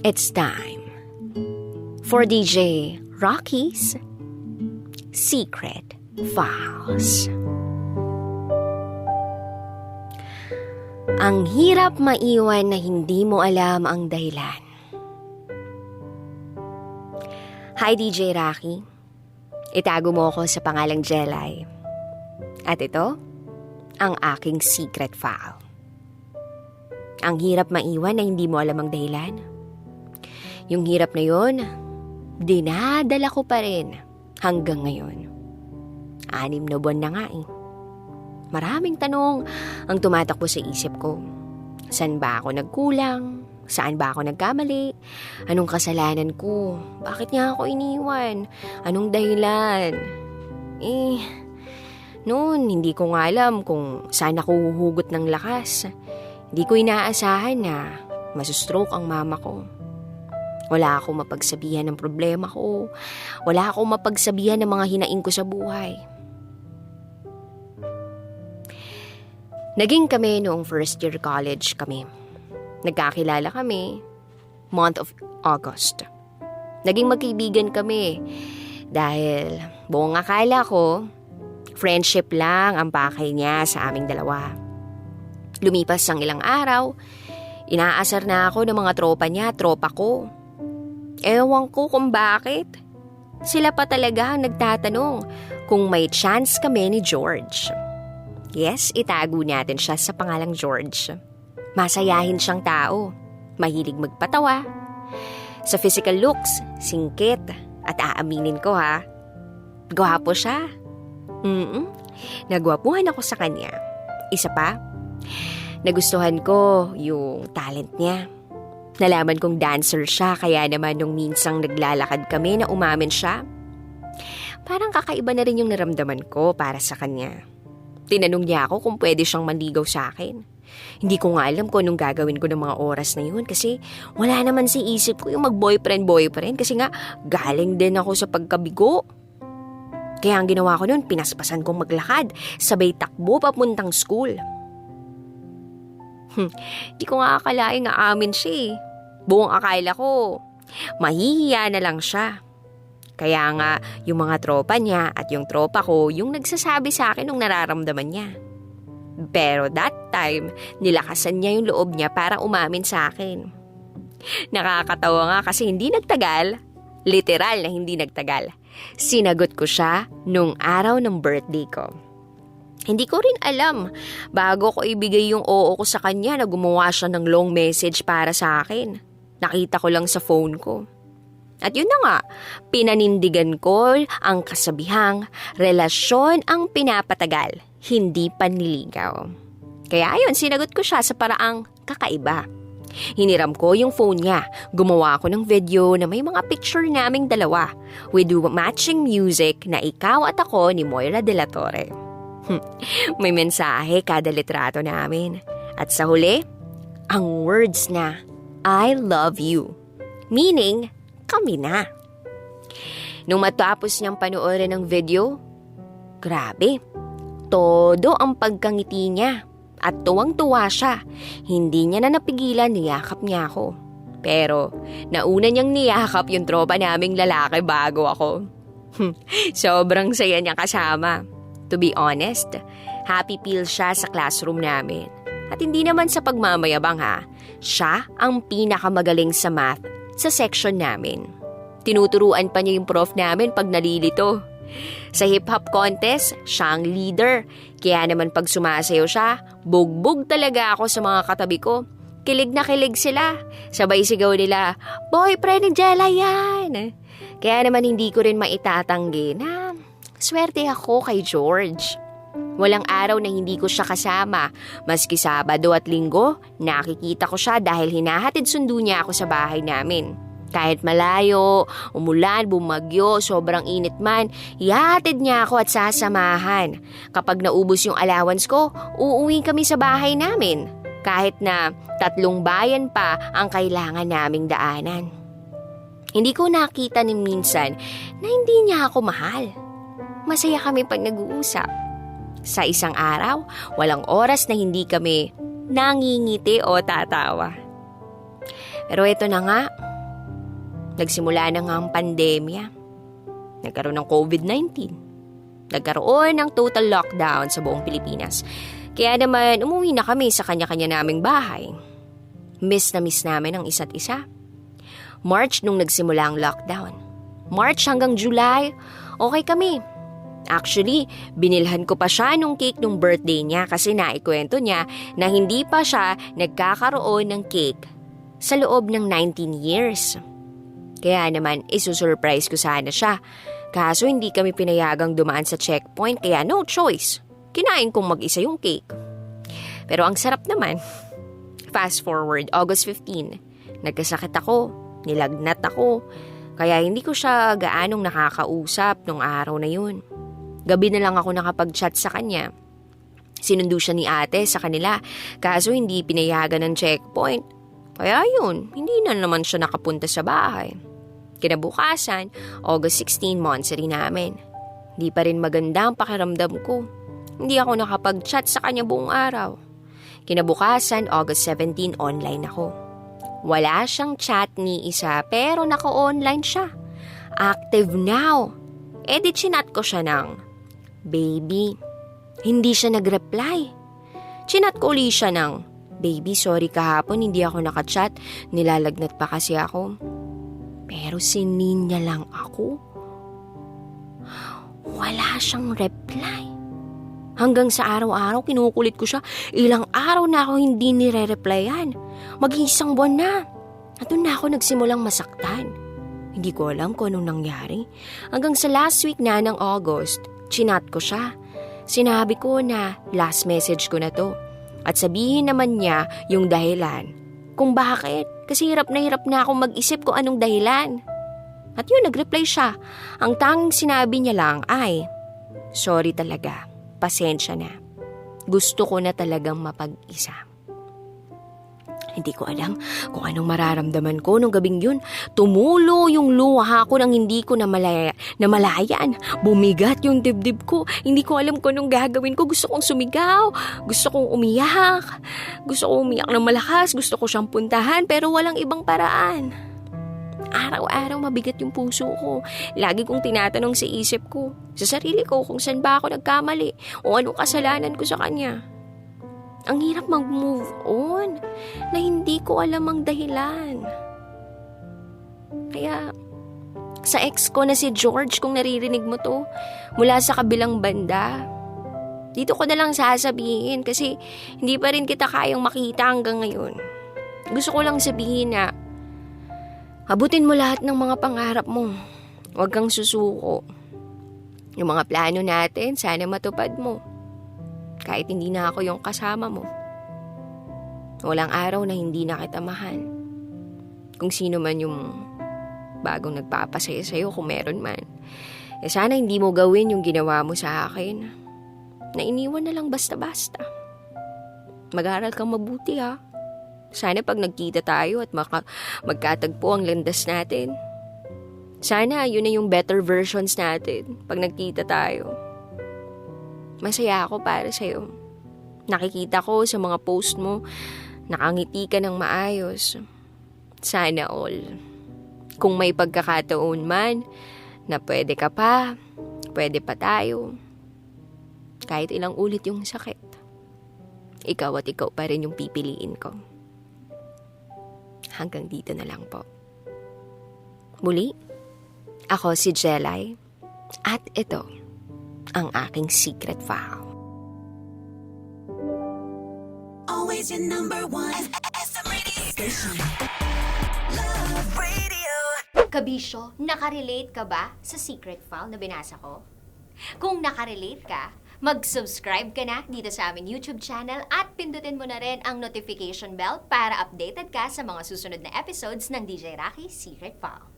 It's time for DJ Rocky's Secret Files. Ang hirap maiwan na hindi mo alam ang dahilan. Hi DJ Rocky, itago mo ako sa pangalang Jelay. At ito, ang aking secret file. Ang hirap maiwan na hindi mo alam ang dahilan. Yung hirap na yun, dinadala ko pa rin hanggang ngayon. 6 na buwan na nga eh. Maraming tanong ang tumatakbo sa isip ko. Saan ba ako nagkulang? Saan ba ako nagkamali? Anong kasalanan ko? Bakit nga ako iniwan? Anong dahilan? Noon hindi ko nga alam kung saan ako huhugot ng lakas. Hindi ko inaasahan na masustroke ang mama ko. Wala akong mapagsabihan ng problema ko. Wala akong mapagsabihan ng mga hinaing ko sa buhay. Naging kami noong first year college kami. Nagkakilala kami, month of August. Naging magkaibigan kami dahil buong akala ko, friendship lang ang pakay niya sa aming dalawa. Lumipas ang ilang araw, inaasar na ako ng mga tropa niya, tropa ko. Ewan ko kung bakit. Sila pa talaga ang nagtatanong kung may chance kami ni George. Yes, itago natin siya sa pangalang George. Masayahin siyang tao, mahilig magpatawa. Sa physical looks, singkit, at aaminin ko ha, gwapo siya. Nagwapuhan ako sa kanya. Isa pa, nagustuhan ko yung talent niya. Nalaman kong dancer siya, kaya naman nung minsang naglalakad kami na umamin siya, parang kakaiba na rin yung naramdaman ko para sa kanya. Tinanong niya ako kung pwede siyang manligaw sa akin. Hindi ko nga alam kung anong gagawin ko ng mga oras na yun kasi wala naman si isip ko yung mag-boyfriend kasi nga galing din ako sa pagkabigo. Kaya ang ginawa ko nun, pinaspasan kong maglakad, sabay takbo papuntang school. Di ko nga akalain nga amin siya eh. Buong akala ko, mahihiya na lang siya. Kaya nga, yung mga tropa niya at yung tropa ko, yung nagsasabi sa akin nung nararamdaman niya. Pero that time, nilakasan niya yung loob niya para umamin sa akin. Nakakatawa nga kasi hindi nagtagal, literal na hindi nagtagal. Sinagot ko siya nung araw ng birthday ko. Hindi ko rin alam, bago ko ibigay yung oo ko sa kanya na gumawa siya ng long message para sa akin. Nakita ko lang sa phone ko. At yun na nga, pinanindigan ko ang kasabihang relasyon ang pinapatagal, hindi panliligaw. Kaya ayun, sinagot ko siya sa paraang kakaiba. Hiniram ko yung phone niya, gumawa ako ng video na may mga picture naming dalawa with matching music na ikaw at ako ni Moira de la Torre. May mensahe kada litrato namin. At sa huli, ang words na, I love you. Meaning, kami na. Nung matapos niyang panoorin ng video, grabe, todo ang pagkangiti niya. At tuwang-tuwa siya. Hindi niya na napigilan, niyakap niya ako. Pero, nauna niyang niyakap yung tropa naming lalaki bago ako. Sobrang saya niya kasama. To be honest, happy pill siya sa classroom namin. At hindi naman sa pagmamayabang ha, siya ang pinakamagaling sa math sa section namin. Tinuturuan pa niya yung prof namin pag nalilito. Sa hip-hop contest, siya ang leader. Kaya naman pag sumasayaw siya, bugbog talaga ako sa mga katabi ko. Kilig na kilig sila. Sabay sigaw nila, boyfriend ni Jella yan. Kaya naman hindi ko rin maitatanggi na swerte ako kay George. Walang araw na hindi ko siya kasama. Maski Sabado at Linggo, nakikita ko siya dahil hinahatid sundo niya ako sa bahay namin. Kahit malayo, umulan, bumagyo, sobrang init man, ihahatid niya ako at sasamahan. Kapag naubos yung allowance ko, uuwi kami sa bahay namin. Kahit na 3 bayan pa ang kailangan naming daanan. Hindi ko nakita ni minsan na hindi niya ako mahal. Masaya kami pag nag-uusap. Sa isang araw, walang oras na hindi kami nangingiti o tatawa. Pero ito na nga, Nagsimula na nga ang pandemya. Nagkaroon ng COVID-19. Nagkaroon ng total lockdown sa buong Pilipinas. Kaya naman umuwi na kami sa kanya-kanya naming bahay. Miss na miss namin ang isa't isa. March nung nagsimula ang lockdown. March hanggang July, okay kami. Actually, binilhan ko pa siya nung cake nung birthday niya kasi naikwento niya na hindi pa siya nagkakaroon ng cake sa loob ng 19 years. Kaya naman, isusurprise ko sana siya. Kaso hindi kami pinayagang dumaan sa checkpoint kaya no choice. Kinain kong mag-isa yung cake. Pero ang sarap naman. Fast forward, August 15. Nagkasakit ako, nilagnat ako. Kaya hindi ko siya gaanong nakakausap nung araw na yun. Gabi na lang ako nakapag-chat sa kanya. Sinundo siya ni ate sa kanila, kaso hindi pinayagan ng checkpoint. Kaya yun, hindi na naman siya nakapunta sa bahay. Kinabukasan, August 16, monthsary namin. Hindi pa rin maganda ang pakiramdam ko. Hindi ako nakapag-chat sa kanya buong araw. Kinabukasan, August 17, online ako. Wala siyang chat ni isa pero naka-online siya. Active now. Di chinat ko siya ng, "Baby." Hindi siya nag-reply. Chinat ko uli siya ng, "Baby, sorry kahapon hindi ako nakachat. Nilalagnat pa kasi ako." Pero sinin niya lang ako. Wala siyang reply. Hanggang sa araw-araw kinukulit ko siya. Ilang araw na ako hindi nire-replyan. Mag-iisang buwan na. At doon na ako nagsimulang masaktan. Hindi ko alam kung anong nangyari. Hanggang sa last week na ng August, chinat ko siya. Sinabi ko na last message ko na to. At sabihin naman niya yung dahilan. Kung bakit. Kasi hirap na akong mag-isip kung anong dahilan. At yun, nag-reply siya. Ang tanging sinabi niya lang ay, "Sorry talaga. Pasensya na. Gusto ko na talagang mapag-isa." Hindi ko alam kung anong mararamdaman ko nung gabing yun. Tumulo yung luha ko nang hindi ko namalayan. Bumigat yung dibdib ko. Hindi ko alam kung anong gagawin ko. Gusto kong sumigaw. Gusto kong umiyak. Gusto kong umiyak ng malakas. Gusto ko siyang puntahan pero walang ibang paraan. Araw-araw mabigat yung puso ko. Lagi kong tinatanong sa isip ko, sa sarili ko kung saan ba ako nagkamali o anong kasalanan ko sa kanya. Ang hirap mag-move on na hindi ko alam ang dahilan. Kaya sa ex ko na si George, kung naririnig mo to, mula sa kabilang banda, dito ko na lang sasabihin kasi hindi pa rin kita kayang makita hanggang ngayon. Gusto ko lang sabihin na abutin mo lahat ng mga pangarap mo. Huwag kang susuko. Yung mga plano natin, sana matupad mo. Kahit hindi na ako yung kasama mo. Walang araw na hindi na kita mahal. Kung sino man yung bagong nagpapasaya sa'yo, kung meron man. Sana hindi mo gawin yung ginawa mo sa akin. Na iniwan na lang basta-basta. Mag-aral kang mabuti ha. Sana pag nagkita tayo at magkatagpo ang landas natin. Sana yun na yung better versions natin pag nagkita tayo. Masaya ako para sa'yo. Nakikita ko sa mga post mo, nakangiti ka ng maayos. Sana all. Kung may pagkakataon man na pwede ka pa, pwede pa tayo. Kahit ilang ulit yung sakit, ikaw at ikaw pa rin yung pipiliin ko. Hanggang dito na lang po. Muli, ako si Jelay at ito ang aking secret file. Always your number one FM radio station. Love Radio. Kabisyo, nakarelate ka ba sa secret file na binasa ko? Kung nakarelate ka, mag-subscribe ka na dito sa aming YouTube channel at pindutin mo na rin ang notification bell para updated ka sa mga susunod na episodes ng DJ Rocky Secret File.